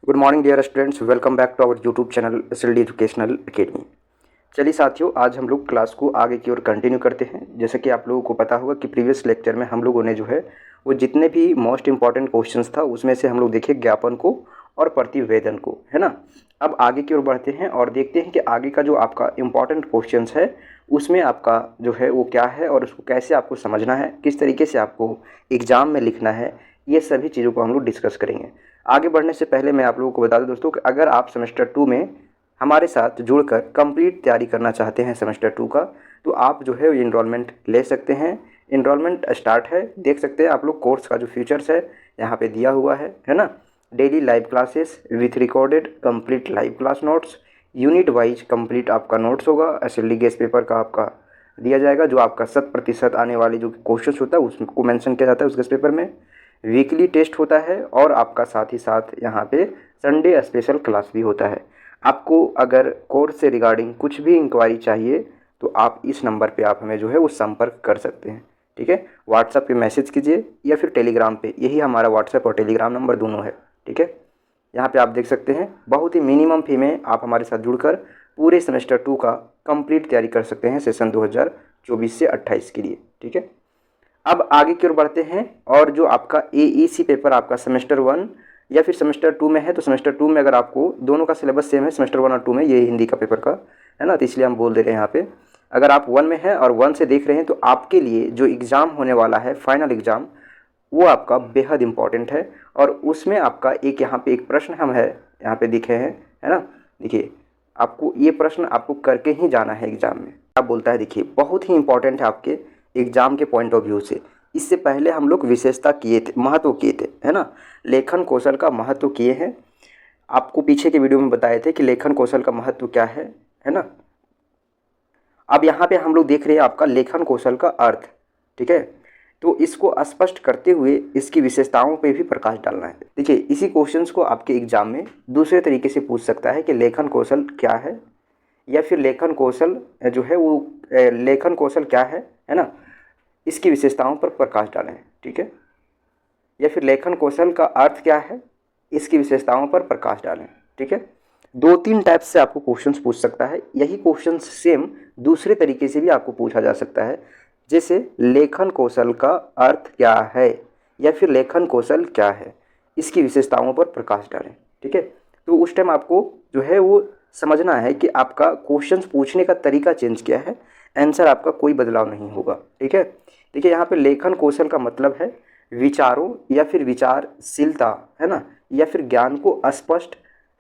Good morning dear students, welcome back to our YouTube channel SLD educational academy. चलिए साथियों, आज हम लोग क्लास को आगे की ओर कंटिन्यू करते हैं। जैसे कि आप लोगों को पता होगा कि प्रीवियस लेक्चर में हम लोगों ने जो है वो जितने भी मोस्ट इंपॉर्टेंट क्वेश्चंस था उसमें से हम लोग देखे ज्ञापन को और प्रतिवेदन को, है ना। अब आगे की ओर बढ़ते हैं और देखते हैं कि आगे का जो आपका इम्पॉर्टेंट क्वेश्चंस है उसमें आपका जो है वो क्या है और उसको कैसे आपको समझना है, किस तरीके से आपको एग्ज़ाम में लिखना है, ये सभी चीज़ों को हम लोग डिस्कस करेंगे। आगे बढ़ने से पहले मैं आप लोगों को बता दूं दोस्तों कि अगर आप सेमेस्टर 2 में हमारे साथ जुड़कर कंप्लीट तैयारी करना चाहते हैं सेमेस्टर 2 का, तो आप जो है इनरोलमेंट ले सकते हैं। इनरोलमेंट स्टार्ट है, देख सकते हैं आप लोग कोर्स का जो फीचर्स है यहाँ पे दिया हुआ है ना। Daily live classes with recorded complete live class notes, unit wise complete आपका नोट्स होगा। एसएलडी गेस्ट पेपर का आपका दिया जाएगा, जो आपका 100% आने वाले जो क्वेश्चन होता है उसको मेंशन किया जाता है उस गेस्ट पेपर में। वीकली टेस्ट होता है और आपका साथ ही साथ यहाँ पे संडे स्पेशल क्लास भी होता है। आपको अगर कोर्स से रिगार्डिंग कुछ भी इंक्वायरी चाहिए तो आप इस नंबर पे आप हमें जो है वो संपर्क कर सकते हैं, ठीक है। व्हाट्सएप पे मैसेज कीजिए या फिर टेलीग्राम पे, यही हमारा व्हाट्सएप और टेलीग्राम नंबर दोनों है, ठीक है। यहाँ पे आप देख सकते हैं बहुत ही मिनिमम फी में आप हमारे साथ जुड़कर पूरे सेमेस्टर 2 का कंप्लीट तैयारी कर सकते हैं सेशन 2024 से 28 के लिए, ठीक है। अब आगे की ओर बढ़ते हैं और जो आपका एईसी पेपर आपका सेमेस्टर 1 या फिर सेमेस्टर 2 में है, तो सेमेस्टर 2 में अगर आपको दोनों का सिलेबस सेम है, सेमेस्टर 1 और 2 में, ये हिंदी का पेपर का है ना, तो इसलिए हम बोल दे रहे हैं यहाँ पे। अगर आप 1 में हैं और 1 से देख रहे हैं तो आपके लिए जो एग्ज़ाम होने वाला है फाइनल एग्ज़ाम, वो आपका बेहद इंपॉर्टेंट है। और उसमें आपका एक यहाँ पे एक प्रश्न हम है यहाँ पे दिखे हैं, है ना। देखिए, आपको ये प्रश्न आपको करके ही जाना है एग्ज़ाम में। आप बोलता है, देखिए बहुत ही इंपॉर्टेंट है आपके एग्ज़ाम के पॉइंट ऑफ व्यू से। इससे पहले हम लोग विशेषता किए थे, महत्व किए थे, है ना। लेखन कौशल का महत्व किए हैं, आपको पीछे के वीडियो में बताए थे कि लेखन कौशल का महत्व क्या है ना। अब यहाँ पे हम लोग देख रहे हैं आपका लेखन कौशल का अर्थ, ठीक है। तो इसको स्पष्ट करते हुए इसकी विशेषताओं पे भी प्रकाश डालना है। देखिए, इसी क्वेश्चंस को आपके एग्जाम में दूसरे तरीके से पूछ सकता है कि लेखन कौशल क्या है, या फिर लेखन कौशल जो है वो लेखन कौशल क्या है ना, इसकी विशेषताओं पर प्रकाश डालें, ठीक है। या फिर लेखन कौशल का अर्थ क्या है, इसकी विशेषताओं पर प्रकाश डालें, ठीक है। 2-3 टाइप से आपको क्वेश्चंस पूछ सकता है। यही क्वेश्चंस सेम दूसरे तरीके से भी आपको पूछा जा सकता है, जैसे लेखन कौशल का अर्थ क्या है या फिर लेखन कौशल क्या है, इसकी विशेषताओं पर प्रकाश डालें, ठीक है। तो उस टाइम आपको जो है वो समझना है कि आपका क्वेश्चंस पूछने का तरीका चेंज किया है, आंसर आपका कोई बदलाव नहीं होगा, ठीक है। देखिए, यहाँ पे लेखन कौशल का मतलब है विचारों या फिर विचारशीलता, है ना, या फिर ज्ञान को स्पष्ट,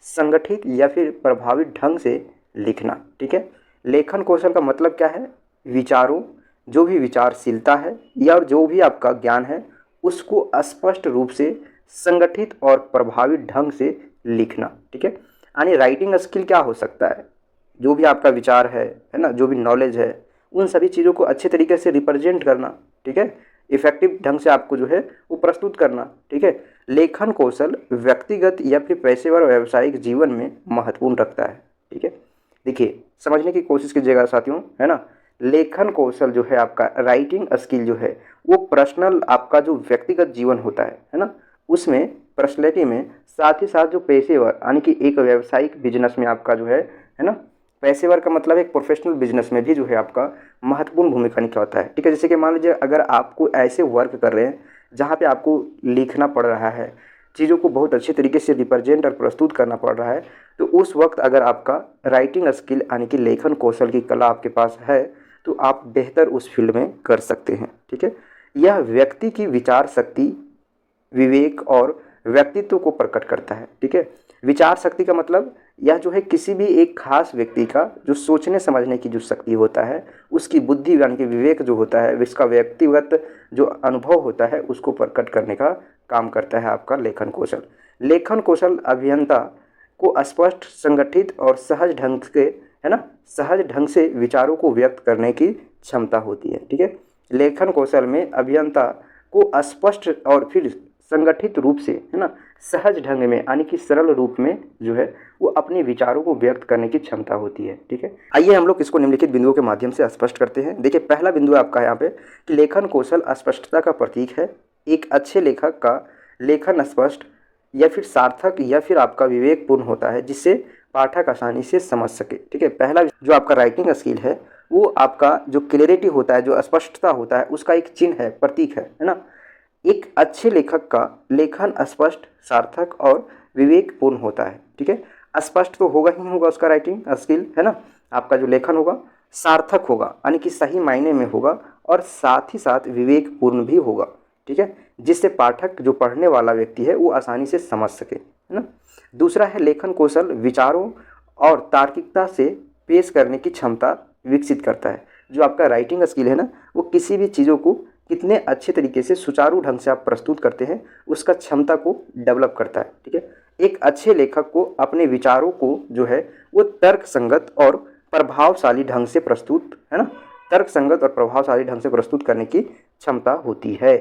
संगठित या फिर प्रभावित ढंग से लिखना, ठीक है। लेखन कौशल का मतलब क्या है, विचारों, जो भी विचारशीलता है या जो भी आपका ज्ञान है उसको स्पष्ट रूप से, संगठित और प्रभावित ढंग से लिखना, ठीक है। यानी राइटिंग स्किल क्या हो सकता है, जो भी आपका विचार है ना, जो भी नॉलेज है, उन सभी चीज़ों को अच्छे तरीके से रिप्रेजेंट करना, ठीक है। इफेक्टिव ढंग से आपको जो है वो प्रस्तुत करना, ठीक है। लेखन कौशल व्यक्तिगत या फिर पेशेवर और व्यावसायिक जीवन में महत्वपूर्ण रखता है, ठीक है। देखिए, समझने की कोशिश कीजिएगा साथियों, है ना। लेखन कौशल जो है आपका, राइटिंग स्किल जो है वो पर्सनल आपका जो व्यक्तिगत जीवन होता है ना, उसमें पर्सनैलिटी में, साथ ही साथ जो पेशेवर यानी कि एक व्यावसायिक बिजनेस में आपका जो है ना, पेशेवर का मतलब एक प्रोफेशनल बिजनेस में भी जो है आपका महत्वपूर्ण भूमिका निभाता है, ठीक है। जैसे कि मान लीजिए अगर आपको ऐसे वर्क कर रहे हैं जहाँ पे आपको लिखना पड़ रहा है, चीज़ों को बहुत अच्छे तरीके से रिप्रेजेंट और प्रस्तुत करना पड़ रहा है, तो उस वक्त अगर आपका राइटिंग स्किल यानी कि लेखन कौशल की कला आपके पास है तो आप बेहतर उस फील्ड में कर सकते हैं, ठीक है। यह व्यक्ति की विचार शक्ति, विवेक और व्यक्तित्व को प्रकट करता है, ठीक है। विचार शक्ति का मतलब यह जो है किसी भी एक खास व्यक्ति का जो सोचने समझने की जो शक्ति होता है, उसकी बुद्धि यानी कि विवेक जो होता है, इसका व्यक्तिगत जो अनुभव होता है उसको प्रकट करने का काम करता है आपका लेखन कौशल। लेखन कौशल अभियंता को स्पष्ट, संगठित और सहज ढंग से, है ना, सहज ढंग से विचारों को व्यक्त करने की क्षमता होती है, ठीक है। लेखन कौशल में अभियंता को स्पष्ट और फिर संगठित रूप से, है ना, सहज ढंग में यानी कि सरल रूप में जो है वो अपने विचारों को व्यक्त करने की क्षमता होती है, ठीक है। आइए हम लोग इसको निम्नलिखित बिंदुओं के माध्यम से स्पष्ट करते हैं। देखिए, पहला बिंदु आपका यहाँ पे कि लेखन कौशल स्पष्टता का प्रतीक है। एक अच्छे लेखक का लेखन स्पष्ट, या फिर सार्थक या फिर आपका विवेकपूर्ण होता है, जिससे पाठक आसानी से समझ सके। ठीक है, पहला जो आपका राइटिंग स्किल है वो आपका जो क्लैरिटी होता है, जो स्पष्टता होता है, उसका एक चिन्ह है, प्रतीक है ना। एक अच्छे लेखक का लेखन स्पष्ट, सार्थक और विवेकपूर्ण होता है। ठीक है, स्पष्ट तो होगा ही होगा उसका राइटिंग स्किल, है ना। आपका जो लेखन होगा सार्थक होगा, यानी कि सही मायने में होगा, और साथ ही साथ विवेकपूर्ण भी होगा। ठीक है, जिससे पाठक, जो पढ़ने वाला व्यक्ति है, वो आसानी से समझ सके, है ना। दूसरा है लेखन कौशल, विचारों और तार्किकता से पेश करने की क्षमता विकसित करता है। जो आपका राइटिंग स्किल है ना, वो किसी भी चीज़ों को कितने अच्छे तरीके से सुचारू ढंग से आप प्रस्तुत करते हैं, उसका क्षमता को डेवलप करता है। ठीक है, एक अच्छे लेखक को अपने विचारों को जो है वो तर्क संगत और प्रभावशाली ढंग से प्रस्तुत, है ना, तर्क संगत और प्रभावशाली ढंग से प्रस्तुत करने की क्षमता होती है।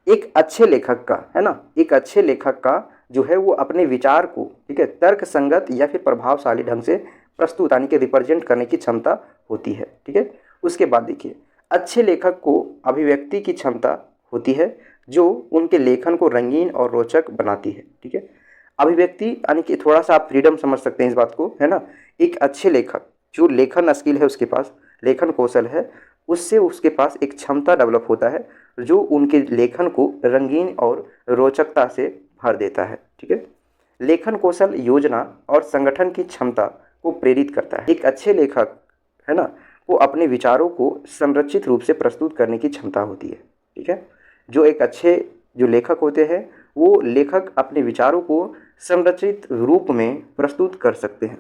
एक अच्छे लेखक का, है ना, एक अच्छे लेखक का जो है वो अपने विचार को, ठीक है, तर्क संगत या फिर प्रभावशाली ढंग से प्रस्तुत, यानी कि रिप्रेजेंट करने की क्षमता होती है। ठीक है, उसके बाद देखिए, अच्छे लेखक को अभिव्यक्ति की क्षमता होती है, जो उनके लेखन को रंगीन और रोचक बनाती है। ठीक है, अभिव्यक्ति यानी कि थोड़ा सा आप फ्रीडम समझ सकते हैं इस बात को, है ना। एक अच्छे लेखक, जो लेखन स्किल है उसके पास, लेखन कौशल है, उससे उसके पास एक क्षमता डेवलप होता है, जो उनके लेखन को रंगीन और रोचकता से भर देता है। ठीक है, लेखन कौशल योजना और संगठन की क्षमता को प्रेरित करता है। एक अच्छे लेखक, है ना, वो अपने विचारों को संरचित रूप से प्रस्तुत करने की क्षमता होती है। ठीक है, जो एक अच्छे जो लेखक होते हैं, वो लेखक अपने विचारों को संरचित रूप में प्रस्तुत कर सकते हैं।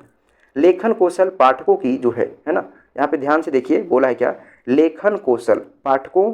लेखन कौशल पाठकों की जो है ना, यहाँ पे ध्यान से देखिए, बोला है क्या, लेखन कौशल पाठकों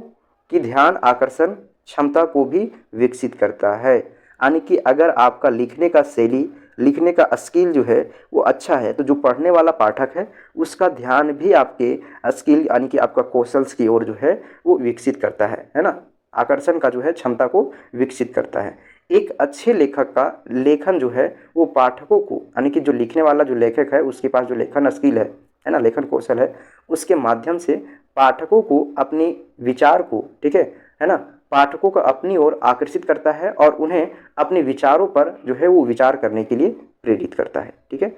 की ध्यान आकर्षण क्षमता को भी विकसित करता है। यानी कि अगर आपका लिखने का शैली, लिखने का स्किल जो है वो अच्छा है, तो जो पढ़ने वाला पाठक है उसका ध्यान भी आपके स्किल, यानी कि आपका कौशल्स की ओर जो है वो विकसित करता है ना, आकर्षण का जो है क्षमता को विकसित करता है। एक अच्छे लेखक का लेखन जो है वो पाठकों को, यानी कि जो लिखने वाला जो लेखक है उसके पास जो लेखन स्किल है ना, लेखन कौशल है, उसके माध्यम से पाठकों को अपने विचार को, ठीक है ना, पाठकों को अपनी ओर आकर्षित करता है और उन्हें अपने विचारों पर जो है वो विचार करने के लिए प्रेरित करता है। ठीक है,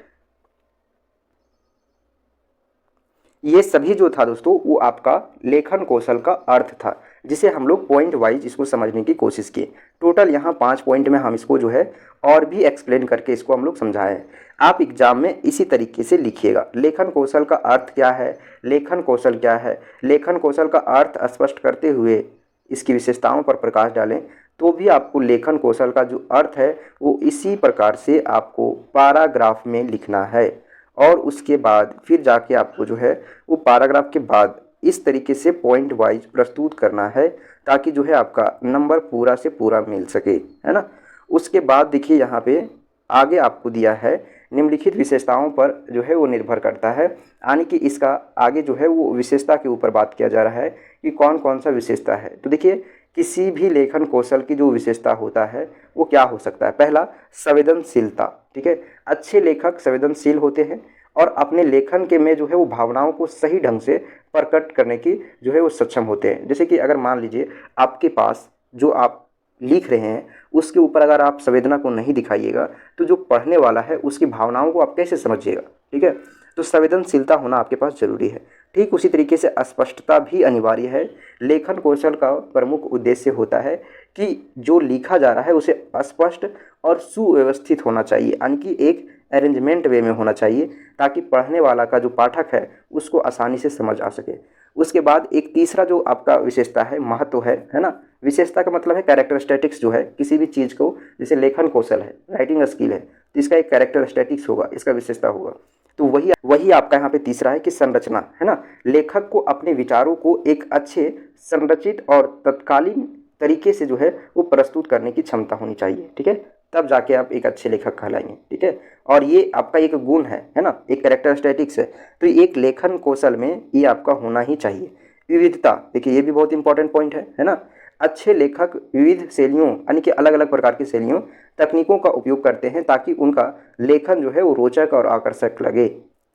ये सभी जो था दोस्तों वो आपका लेखन कौशल का अर्थ था, जिसे हम लोग पॉइंट वाइज इसको समझने की कोशिश की। टोटल यहाँ 5 पॉइंट में हम इसको जो है और भी एक्सप्लेन करके इसको हम लोग समझाए। आप एग्जाम में इसी तरीके से लिखिएगा, लेखन कौशल का अर्थ क्या है, लेखन कौशल क्या है, लेखन कौशल का अर्थ स्पष्ट करते हुए इसकी विशेषताओं पर प्रकाश डालें, तो भी आपको लेखन कौशल का जो अर्थ है वो इसी प्रकार से आपको पैराग्राफ में लिखना है। और उसके बाद फिर जाके आपको जो है वो पैराग्राफ के बाद इस तरीके से पॉइंट वाइज प्रस्तुत करना है, ताकि जो है आपका नंबर पूरा से पूरा मिल सके, है ना। उसके बाद देखिए यहाँ पे आगे आपको दिया है निम्नलिखित विशेषताओं पर जो है वो निर्भर करता है, यानी कि इसका आगे जो है वो विशेषता के ऊपर बात किया जा रहा है कि कौन कौन सा विशेषता है। तो देखिए, किसी भी लेखन कौशल की जो विशेषता होता है वो क्या हो सकता है। पहला, संवेदनशीलता। ठीक है, अच्छे लेखक संवेदनशील होते हैं और अपने लेखन के में जो है वो भावनाओं को सही ढंग से प्रकट करने की जो है वो सक्षम होते हैं। जैसे कि अगर मान लीजिए आपके पास जो आप लिख रहे हैं उसके ऊपर अगर आप संवेदना को नहीं दिखाइएगा, तो जो पढ़ने वाला है उसकी भावनाओं को आप कैसे समझिएगा। ठीक है, तो संवेदनशीलता होना आपके पास जरूरी है। ठीक उसी तरीके से स्पष्टता भी अनिवार्य है। लेखन कौशल का प्रमुख उद्देश्य होता है कि जो लिखा जा रहा है उसे स्पष्ट और सुव्यवस्थित होना चाहिए, यानी कि एक अरेंजमेंट वे में होना चाहिए, ताकि पढ़ने वाला का जो पाठक है उसको आसानी से समझ आ सके। उसके बाद एक तीसरा जो आपका विशेषता है, महत्व है ना। विशेषता का मतलब है कैरेक्टरिस्टिक्स जो है किसी भी चीज़ को, जैसे लेखन कौशल है, राइटिंग स्किल है, तो इसका एक कैरेक्टरिस्टिक्स होगा, इसका विशेषता होगा। तो वही आपका यहाँ पे तीसरा है कि संरचना, है ना। लेखक को अपने विचारों को एक अच्छे संरचित और तत्कालीन तरीके से जो है वो प्रस्तुत करने की क्षमता होनी चाहिए। ठीक है, तब जाके आप एक अच्छे लेखक कहलाएंगे। ठीक है, और ये आपका एक गुण है ना, एक कैरेक्टरिस्टिक्स है। तो एक लेखन कौशल में ये आपका होना ही चाहिए। विविधता, देखिए ये भी बहुत इंपॉर्टेंट पॉइंट है ना। अच्छे लेखक विविध शैलियों, यानी कि अलग अलग प्रकार की शैलियों, तकनीकों का उपयोग करते हैं, ताकि उनका लेखन जो है वो रोचक और आकर्षक लगे,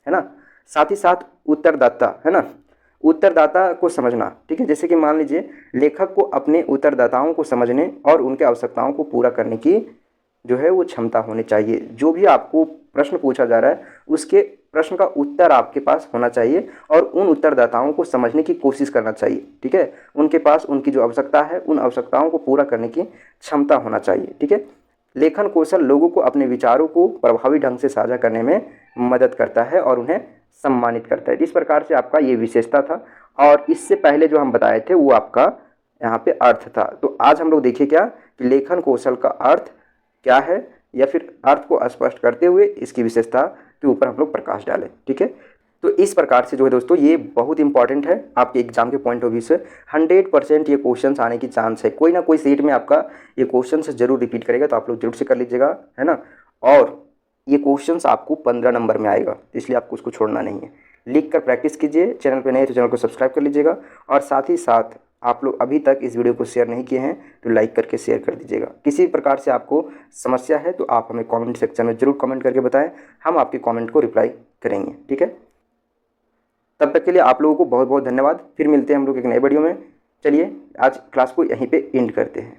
है ना। साथ ही साथ उत्तरदाता, है ना, उत्तरदाता को समझना, ठीक है। जैसे कि मान लीजिए लेखक को अपने उत्तरदाताओं को समझने और उनके आवश्यकताओं को पूरा करने की जो है वो क्षमता होनी चाहिए। जो भी आपको प्रश्न पूछा जा रहा है उसके प्रश्न का उत्तर आपके पास होना चाहिए और उन उत्तरदाताओं को समझने की कोशिश करना चाहिए, ठीक है। उनके पास उनकी जो आवश्यकता है उन आवश्यकताओं को पूरा करने की क्षमता होना चाहिए, ठीक है। लेखन कौशल लोगों को अपने विचारों को प्रभावी ढंग से साझा करने में मदद करता है और उन्हें सम्मानित करता है। इस प्रकार से आपका ये विशेषता था और इससे पहले जो हम बताए थे वो आपका यहाँ पे अर्थ था। तो आज हम लोग देखिए क्या कि लेखन कौशल का अर्थ क्या है या फिर अर्थ को स्पष्ट करते हुए इसकी विशेषता के ऊपर हम लोग प्रकाश डालें, ठीक है। तो इस प्रकार से जो है दोस्तों ये बहुत इंपॉर्टेंट है आपके एग्जाम के पॉइंट ऑफ व्यू से। 100% ये क्वेश्चंस आने की चांस है। कोई ना कोई सेट में आपका ये क्वेश्चंस जरूर रिपीट करेगा, तो आप लोग जरूर से कर लीजिएगा, है ना। और ये क्वेश्चंस आपको 15 नंबर में आएगा, इसलिए आपको उसको छोड़ना नहीं है। लिख कर प्रैक्टिस कीजिए। चैनल पर नए तो चैनल को सब्सक्राइब कर लीजिएगा और साथ ही साथ आप लोग अभी तक इस वीडियो को शेयर नहीं किए हैं तो लाइक करके शेयर कर दीजिएगा। किसी प्रकार से आपको समस्या है तो आप हमें कमेंट सेक्शन में जरूर कमेंट करके बताएं, हम आपके कमेंट को रिप्लाई करेंगे, ठीक है। तब तक के लिए आप लोगों को बहुत बहुत धन्यवाद। फिर मिलते हैं हम लोग एक नए वीडियो में। चलिए आज क्लास को यहीं पे एंड करते हैं।